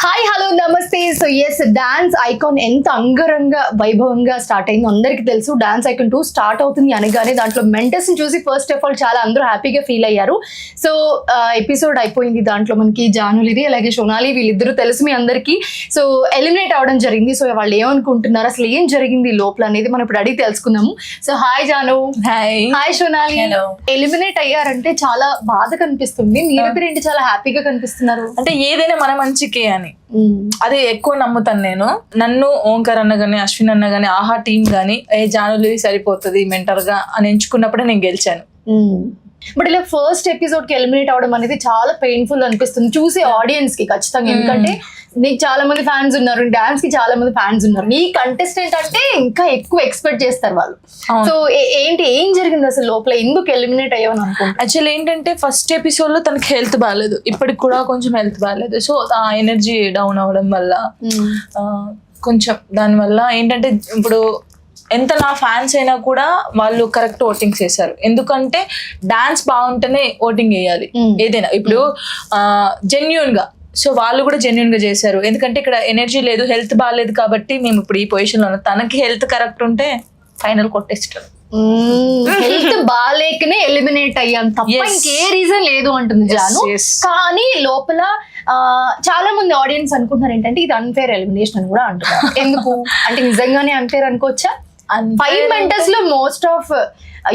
Hi hello నమస్తే. So yes, dance icon ఎంత అంగరంగ వైభవంగా స్టార్ట్ అయిందో అందరికి తెలుసు. డాన్స్ ఐకాన్ 2 స్టార్ట్ అవుతుంది అనగానే దాంట్లో మెంటర్స్ ని చూసి ఫస్ట్ ఆఫ్ ఆల్ చాలా అందరూ హ్యాపీగా ఫీల్ అయ్యారు. సో ఎపిసోడ్ అయిపోయింది. దాంట్లో మనకి జానులిది అలాగే సోనాలి వీళ్ళిద్దరూ తెలుసు మీ అందరికి. సో ఎలిమినేట్ అవడం జరిగింది. సో వాళ్ళు ఏమనుకుంటున్నారు, అసలు ఏం జరిగింది లోపల అనేది మనం ఇప్పుడు అడిగి తెలుసుకుందాము. So hi Janu. Hi Sonali. Eliminate అయ్యారంటే చాలా బాధ కనిపిస్తుంది, మీరిద్దరు ఏంటి చాలా హ్యాపీగా కనిపిస్తున్నారు? అంటే ఏదైనా మన మంచికే అని అది ఎక్కువ నమ్ముతాను నేను. నన్ను ఓంకార్ అన్న గానీ అశ్విన్ అన్న గానీ ఆహా టీం గానీ జానులి సరిపోతుంది మెంటర్ గా అని ఎంచుకున్నప్పుడే నేను గెలిచాను. బట్ ఇలా ఫస్ట్ ఎపిసోడ్ కి ఎలిమినేట్ అవడం అనేది చాలా పెయిన్ఫుల్ అనిపిస్తుంది చూసే ఆడియన్స్ కి ఖచ్చితంగా. ఎందుకంటే నీకు చాలా మంది ఫ్యాన్స్ ఉన్నారు, డాన్స్ కి చాలా మంది ఫ్యాన్స్ ఉన్నారు, నీ కంటెస్టెంట్ అంటే ఇంకా ఎక్కువ ఎక్స్పెక్ట్ చేస్తారు వాళ్ళు. సో ఏంటి ఏం జరిగింది అసలు లోపల, ఎందుకు ఎలిమినేట్ అయ్యావని అనుకుంటా? యాక్చువల్లీ ఏంటంటే ఫస్ట్ ఎపిసోడ్ లో తనకి హెల్త్ బాగాలేదు, ఇప్పటికి కూడా కొంచెం హెల్త్ బాగాలేదు. సో ఆ ఎనర్జీ డౌన్ అవడం వల్ల కొంచెం దానివల్ల ఏంటంటే ఇప్పుడు ఎంత నా ఫ్యాన్స్ అయినా కూడా వాళ్ళు కరెక్ట్ ఓటింగ్స్ చేశారు. ఎందుకంటే డాన్స్ బాగుంటేనే ఓటింగ్ వేయాలి ఏదైనా. ఇప్పుడు జెన్యూన్ గా, సో వాళ్ళు కూడా జెన్యూన్ గా చేశారు. ఎందుకంటే ఇక్కడ ఎనర్జీ లేదు, హెల్త్ బాగాలేదు కాబట్టి మేము ఇప్పుడు ఈ పొజిషన్ లో ఉన్నాం. తనకి హెల్త్ కరెక్ట్ ఉంటే ఫైనల్ కొట్టేస్తారు. హెల్త్ బాగాలేకనే ఎలిమినేట్ అయ్యాం తప్ప ఇంకే రీజన్ లేదు అంటుంది జాను. కానీ లోపల చాలా మంది ఆడియన్స్ అనుకుంటున్నారు ఏంటంటే ఇది అన్ఫేర్ ఎలిమినేషన్ అని కూడా అంటున్నారు. ఎందుకు అంటే నిజంగానే అన్ఫేర్ అనుకోవచ్చా? 5 మెంటర్స్ లో most of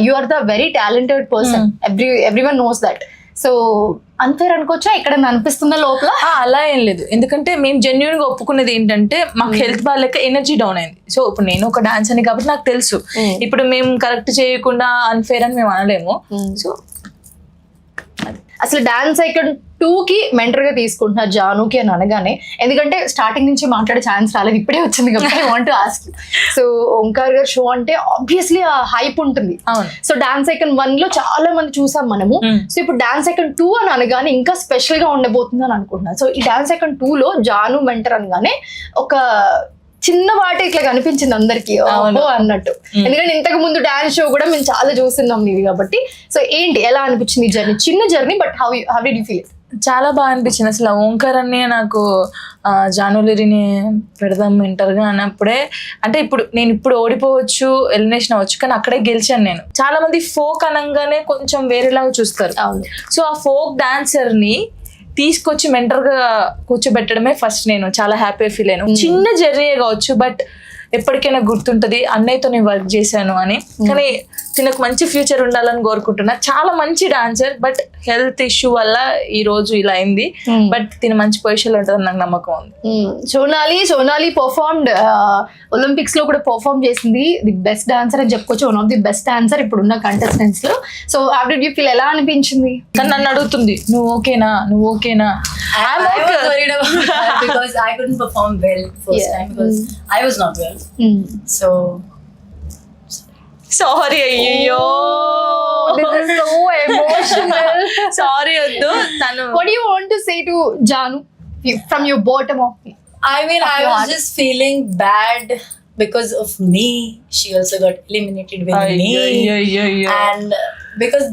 you are the very talented person, everyone knows that. So unfair అనుకోవచ్చా? ఇక్కడ అనిపిస్తుందా లోపల? అలా ఏం లేదు, ఎందుకంటే మేము జెన్యున్ గా ఒప్పుకునేది ఏంటంటే మాకు హెల్త్ బాగాలేక ఎనర్జీ డౌన్ అయింది. సో ఇప్పుడు నేను ఒక డాన్స్ అని కాబట్టి నాకు తెలుసు, ఇప్పుడు మేము కరెక్ట్ చేయకుండా అన్ఫేర్ అని మేము అనలేము. సో అసలు డాన్స్ ఐకాన్ 2 కి మెంటర్ గా తీసుకుంటున్నారు జానుకి అని అనగానే, ఎందుకంటే స్టార్టింగ్ నుంచి మాట్లాడే ఛాన్స్ రాలేదు, ఇప్పుడే వచ్చింది కాబట్టి I want to ask. So Omkar గారు షో అంటే ఆబ్వియస్లీ ఆ హైప్ ఉంటుంది. సో డాన్స్ ఐకాన్ 1 లో చాలా మంది చూసాం మనము. సో ఇప్పుడు డాన్స్ ఐకాన్ 2 అని అనగానే ఇంకా స్పెషల్ గా ఉండబోతుంది అని అనుకుంటున్నాను. సో ఈ డాన్స్ ఐకాన్ 2 లో జాను మెంటర్ అనగానే ఒక చిన్న వాటి ఇట్లా కనిపించింది అందరికి అన్నట్టు. ఎందుకంటే ఇంతకు ముందు డాన్స్ షో కూడా మేము చాలా చూస్తున్నాం నీది కాబట్టి. సో ఏంటి, ఎలా అనిపించింది జర్నీ? చిన్న journey, but how did you feel? చాలా బాగా అనిపించింది. అసలు ఓంకార్ అన్నీ నాకు జానులిని పెడదాం మెంటర్ గా అన్నప్పుడే, అంటే ఇప్పుడు ఓడిపోవచ్చు, ఎలిమినేషన్ అవ్వచ్చు, కానీ అక్కడే గెలిచాను నేను. చాలా మంది ఫోక్ అనగానే కొంచెం వేరేలాగా చూస్తారు. సో ఆ ఫోక్ డాన్సర్ ని తీసుకొచ్చి మెంటర్ గా కూర్చోబెట్టడమే ఫస్ట్ నేను చాలా హ్యాపీ ఫీల్ అయ్యాను. చిన్న జర్నీ కావచ్చు, బట్ ఎప్పటికైనా గుర్తుంటది అన్నయ్యతో నేను వర్క్ చేశాను అని. కానీ తినకు మంచి ఫ్యూచర్ ఉండాలని కోరుకుంటున్నా. చాలా మంచి డాన్సర్, బట్ హెల్త్ ఇష్యూ వల్ల ఈ రోజు ఇలా అయింది. బట్ తిన మంచి పొజిషన్ లో ఉంటుందని నాకు నమ్మకం ఉంది. సోనాలి పర్ఫార్మ్డ్ ఒలింపిక్స్ లో కూడా పర్ఫార్మ్ చేసింది. ది బెస్ట్ డాన్సర్ అని చెప్పుకోవచ్చు, one of the best dancer ఇప్పుడున్న కంటెస్టెంట్స్ లో. So how did you feel, ఎలా అనిపించింది? నన్ను అడుగుతుంది నువ్వు ఓకేనా. I was worried about that because I couldn't perform well first time because I was not well. So sorry. అయ్యో this is so emotional. Sorry వద్దు. తను what do you want to say to Janu from your bottom of I mean I was just feeling bad because of me. She also got eliminated with me. And because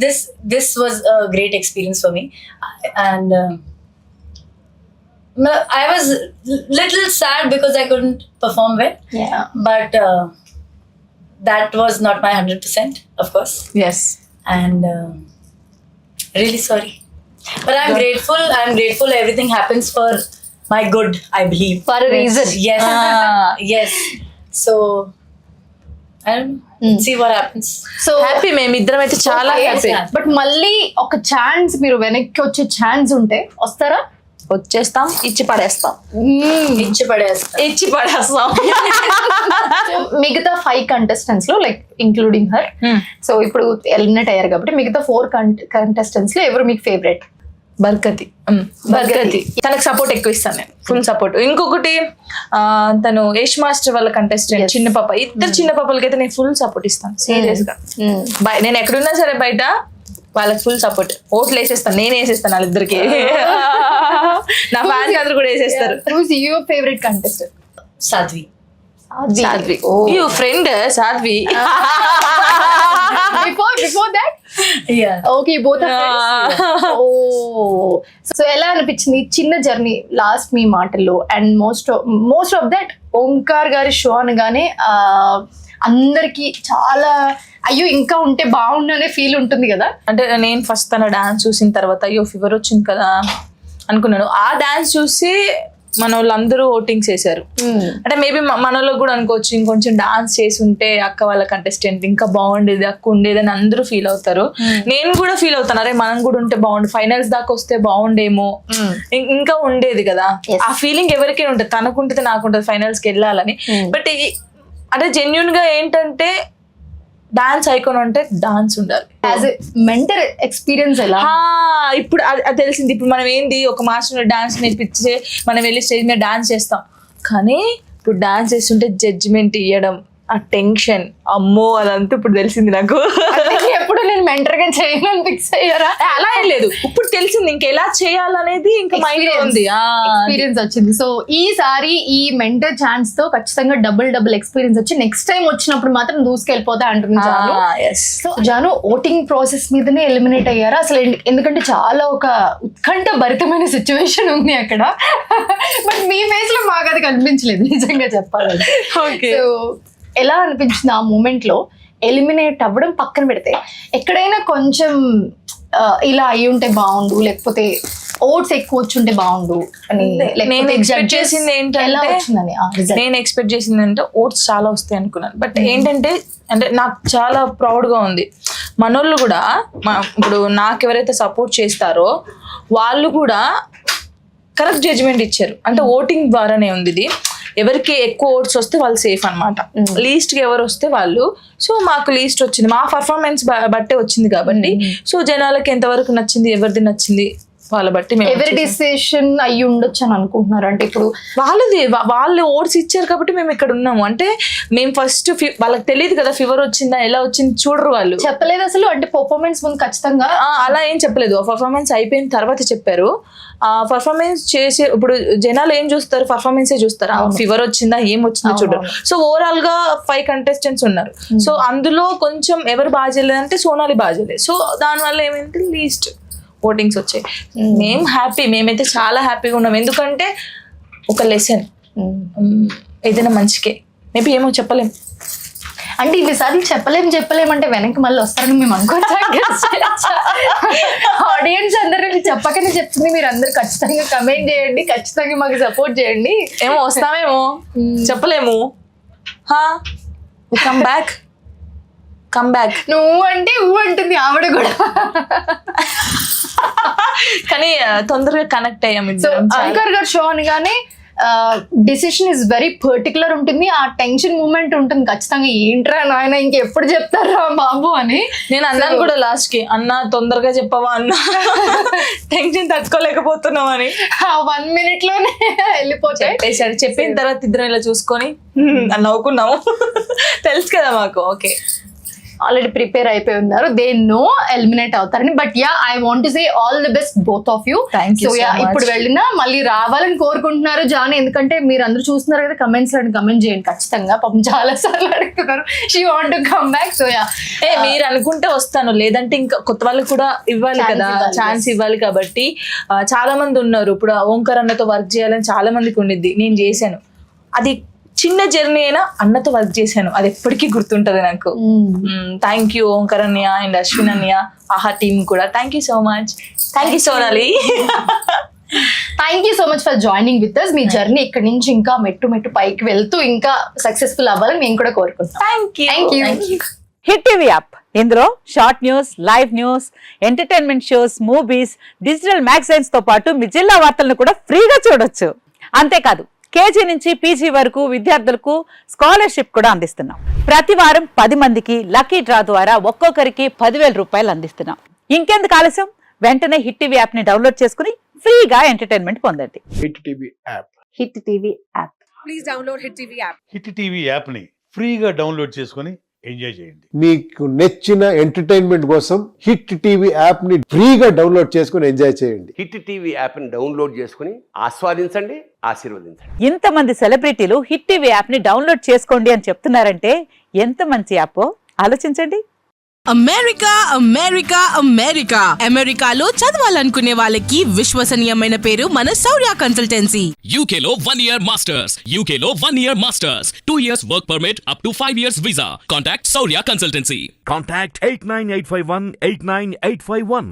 this was a great experience for me, and I was little sad because I couldn't perform well. Yeah. But that was not my 100%, of course. Yes. And really sorry. But I'm grateful. Everything happens for my good, I believe. For a reason. Yes. Yes. So I don't know. See what happens. So happy, మేమిద్దరం అయితే చాలా happy. But మళ్ళీ ఒక chance, మీరు వెనక్కి వచ్చే chance ఉంటే వస్తారా? వచ్చేస్తాం, ఇచ్చి పడేస్తాం. మిగతా 5 కంటెస్టెంట్స్ లో లైక్ ఇంక్లూడింగ్ హర్, సో ఇప్పుడు ఎలిమినేట్ అయ్యారు కాబట్టి మిగతా 4 కంటెస్టెంట్స్ లో ఎవరు మీకు ఫేవరెట్? బర్కతి. తనకు సపోర్ట్ ఎక్కువ ఇస్తాను నేను, ఫుల్ సపోర్ట్. ఇంకొకటి తను యష్ మాస్టర్ వాళ్ళ కంటెస్టెంట్ చిన్న పాప, ఇద్దరు చిన్న పాపలకైతే నేను ఫుల్ సపోర్ట్ ఇస్తాను సీరియస్ గా. నేను ఎక్కడున్నా సరే బయట వాళ్ళకి ఫుల్ సపోర్ట్. ఓట్లు వేసేస్తాను, నేను వేసేస్తాను వాళ్ళిద్దరికి. నా ఫ్యాన్స్ అందరు కూడా వేసేస్తారు. Your favourite contestant? Sadhvi. You friend Sadhvi. Before that Yeah. Okay both oh so ఎలా అనిపించింది చిన్న జర్నీ లాస్ట్ మీ మాటల్లో and most of that Omkar గారి షో అనగానే అందరికి చాలా అయ్యో ఇంకా ఉంటే బాగుండు అనే ఫీల్ ఉంటుంది కదా. అంటే నేను ఫస్ట్ తన డాన్స్ చూసిన తర్వాత అయ్యో ఫీవర్ వచ్చింది కదా అనుకున్నాను. ఆ డాన్స్ చూసి మన వాళ్ళందరూ ఓటింగ్స్ వేశారు. అంటే మేబీ మన వాళ్ళకి కూడా అనుకోవచ్చు ఇంకొంచెం డాన్స్ చేసి ఉంటే అక్క వాళ్ళ కంటెస్టెంట్ ఇంకా బాగుండేది, అక్క ఉండేది అని అందరూ ఫీల్ అవుతారు. నేను కూడా ఫీల్ అవుతాను, అరే మనం కూడా ఉంటే బాగుండు, ఫైనల్స్ దాకా వస్తే బాగుండేమో, ఇంకా ఉండేది కదా. ఆ ఫీలింగ్ ఎవరికైనా ఉంటుంది, తనకుంటే నాకుంటుంది ఫైనల్స్కి వెళ్ళాలని. బట్ అంటే జెన్యున్ గా ఏంటంటే డాన్స్ ఐకాన్ అంటే డాన్స్ ఉండాలి. యాజ్ ఎ మెంటర్ ఎక్స్పీరియన్స్ ఎలా ఇప్పుడు అది తెలిసింది. ఇప్పుడు మనం ఏంది ఒక మాస్టర్ డాన్స్ నేర్పించే మనం వెళ్ళి స్టేజ్ మీద డాన్స్ చేస్తాం, కానీ ఇప్పుడు డాన్స్ చేస్తుంటే జడ్జిమెంట్ ఇవ్వడం, ఆ టెన్షన్, అమ్మో అదంతా ఇప్పుడు తెలిసింది నాకు. ఎప్పుడు నేను మెంటర్ గా చేయను ఫిక్స్ అయ్యారా? అలా ఏం లేదు, ఇప్పుడు తెలిసింది ఇంకా ఎలా చేయాలనేది ఇంకా మైండ్ ఉంది, ఎక్స్పీరియన్స్ వచ్చింది. సో ఈసారి ఈ మెంటర్ ఛాన్స్ తో ఖచ్చితంగా డబుల్ ఎక్స్పీరియన్స్ వచ్చి నెక్స్ట్ టైం వచ్చినప్పుడు మాత్రం దూసుకెళ్ళిపోతా అంటుంది Janu. So Janu voting process మీదనే ఎలిమినేట్ అయ్యారా అసలు? ఎందుకంటే చాలా ఒక ఉత్కంఠ భరితమైన సిచ్యువేషన్ ఉంది అక్కడ. బట్ మీ ఫేస్ లో మాకు అది కనిపించలేదు నిజంగా చెప్పాలంటే. సో ఎలా అనిపించింది ఆ మూమెంట్ లో ఎలిమినేట్ అవ్వడం పక్కన పెడితే? ఎక్కడైనా కొంచెం ఇలా అయి ఉంటే బాగుండు, లేకపోతే ఓట్స్ ఎక్కువ వచ్చుంటే బాగుండు అని నేను ఎక్స్పెక్ట్ చేసింది ఏంటంటే నేను ఎక్స్పెక్ట్ చేసింది అంటే ఓట్స్ చాలా వస్తాయి అనుకున్నాను. బట్ ఏంటంటే అంటే నాకు చాలా ప్రౌడ్ గా ఉంది, మనోళ్ళు కూడా ఇప్పుడు నాకు ఎవరైతే సపోర్ట్ చేస్తారో వాళ్ళు కూడా కరెక్ట్ జడ్జిమెంట్ ఇచ్చారు. అంటే ఓటింగ్ ద్వారానే ఉంది ఇది. ఎవరికి ఎక్కువ ఓట్స్ వస్తే వాళ్ళు సేఫ్ అనమాట, లీస్ట్ కి ఎవరు వస్తే వాళ్ళు. సో మాకు లీస్ట్ వచ్చింది, మా పర్ఫార్మెన్స్ బట్టే వచ్చింది కాబట్టి. సో జనాలకి ఎంతవరకు నచ్చింది, ఎవరిది నచ్చింది వాళ్ళ బట్టి ఎవరి డిసిషన్ అయ్యి ఉండొచ్చు అని అనుకుంటున్నారు. అంటే ఇప్పుడు వాళ్ళు ఓట్స్ ఇచ్చారు కాబట్టి మేము ఇక్కడ ఉన్నాము. అంటే మేము ఫస్ట్ వాళ్ళకి తెలియదు కదా ఫీవర్ వచ్చిందా ఎలా వచ్చింది చూడరు, వాళ్ళు చెప్పలేదు అసలు. అంటే పర్ఫార్మెన్స్ ముందు ఖచ్చితంగా అలా ఏం చెప్పలేదు, పర్ఫార్మెన్స్ అయిపోయిన తర్వాత చెప్పారు. ఆ పర్ఫార్మెన్స్ చేసి ఇప్పుడు జనాలు ఏం చూస్తారు, పర్ఫార్మెన్సే చూస్తారు, ఫీవర్ వచ్చిందా ఏం వచ్చిందో చూడరు. సో ఓవరాల్ గా 5 కంటెస్టెంట్స్ ఉన్నారు. సో అందులో కొంచెం ఎవరు బాగా చేయలేదంటే సోనాలి బాగా చేయలేదు. సో దానివల్ల ఏమైంది లీస్ట్ ఓటింగ్స్ వచ్చాయి. మేము హ్యాపీ, మేమైతే చాలా హ్యాపీగా ఉన్నాం. ఎందుకంటే ఒక లెసన్ ఏదైనా మంచికే, మేబీ ఏమో చెప్పలేం. అంటే ఇన్నిసార్లు చెప్పలేం అంటే వెనక్కి మళ్ళీ వస్తారని మేము అనుకోవచ్చా? ఆడియన్స్ అందరూ చెప్పకనే చెప్తుంది, మీరు అందరు ఖచ్చితంగా కమెంట్ చేయండి, ఖచ్చితంగా మాకు సపోర్ట్ చేయండి. ఏమో వస్తామేమో చెప్పలేము. కమ్ బ్యాక్ నువ్వు అంటే ఊ అంటుంది ఆవిడ కూడా. కానీ తొందరగా కనెక్ట్ అయ్యాం. ఓంకార్ గారు షో అనగానే డిసిషన్ ఇస్ వెరీ పర్టికులర్ ఉంటుంది, ఆ టెన్షన్ మూమెంట్ ఉంటుంది ఖచ్చితంగా. ఏంట్రా నాయన ఇంకెప్పుడు చెప్తారా బాబు అని నేను అన్నాను కూడా లాస్ట్ కి, అన్న తొందరగా చెప్పవా అన్న, టెన్షన్ తట్టుకోలేకపోతున్నాం అని. 1 minute లోనే వెళ్ళిపోతాయి. చెప్పిన తర్వాత ఇద్దరం ఇలా చూసుకొని నవ్వుకున్నాము. తెలుసు కదా మాకు, ఓకే ఆల్రెడీ ప్రిపేర్ అయిపోయి ఉన్నారు, దే నో ఎలిమినేట్ అవుతారని. But yeah I want to say all the best both of you. So yeah ఇప్పుడు వెళ్ళినా మళ్ళీ రావాలని కోరుకుంటున్నారు జాను, ఎందుకంటే మీరు అందరూ చూస్తున్నారు కదా కమెంట్స్ లో, కమెంట్ చేయండి ఖచ్చితంగా. పాపం చాలా సార్లు అడుగుతున్నారు she want to come back. So yeah మీరు అనుకుంటే వస్తాను, లేదంటే ఇంకా కొత్త వాళ్ళకి కూడా ఇవ్వాలి కదా, ఛాన్స్ ఇవ్వాలి. కాబట్టి చాలా మంది ఉన్నారు. ఇప్పుడు ఓంకార్ అన్నతో వర్క్ చేయాలని చాలా మందికి ఉండిద్ది, నేను చేశాను. అది చిన్న జర్నీ అయినా అన్నతో వర్క్ చేశాను, అది ఎప్పటికీ గుర్తుంటది నాకు. థ్యాంక్ యూ ఓంకార్ అన్నయ్య అండ్ అశ్విన్ అన్నయ్య, ఆహా టీమ్ కూడా thank you so much. Thank you Sonali. Thank you so much for joining with us. మీ జర్నీ ఇక్కడ నుంచి ఇంకా మెట్టు పైకి వెళ్తూ ఇంకా సక్సెస్ఫుల్ అవ్వాలని మేము కూడా కోరుకుంటాం. Thank you. Hit TV app, ఇందులో short news, live news, entertainment shows, movies, digital magazines తో పాటు మీ జిల్లా వార్తలను కూడా ఫ్రీగా చూడొచ్చు. అంతేకాదు కేజీ నుంచి పీజీ వరకు విద్యార్థులకు స్కాలర్షిప్ కూడా అందిస్తున్నాం. ప్రతి వారం 10 మందికి లక్కీ డ్రా ద్వారా ఒక్కొక్కరికి 10,000 రూపాయలు అందిస్తున్నాం. ఇంకెందుకు ఆలస్యం, వెంటనే హిట్ టీవీ యాప్ ని డౌన్లోడ్ చేసుకుని ఫ్రీగా ఎంటర్టైన్మెంట్ పొందండి. Hit TV app. Hit TV app. Please download hit TV app. Hit TV app ని ఫ్రీగా డౌన్లోడ్ చేసుకొని ఎంజాయ్ చేయండి. మీకు నచ్చిన ఎంటర్టైన్మెంట్ కోసం హిట్ టీవీ యాప్ ని ఫ్రీగా డౌన్లోడ్ చేసుకుని ఎంజాయ్ చేయండి. హిట్ టీవీ యాప్ని డౌన్లోడ్ చేసుకుని ఆస్వాదించండి, ఆశీర్వదించండి. ఇంతమంది సెలబ్రిటీలు హిట్ టీవీ యాప్ ని డౌన్లోడ్ చేసుకోండి అని చెప్తున్నారంటే ఎంత మంచి యాప్ ఆలోచించండి. అమెరికా అమెరికా అమెరికా అమెరికాలో చదవాలనుకునే వాళ్ళకి విశ్వసనీయమైన పేరు మన శౌర్య కన్సల్టెన్సీ. UK లో 1 year masters. UK లో 1 year masters. 2 years work permit up to 5 years visa. Contact Saurya Consultancy. Contact 89851 89851.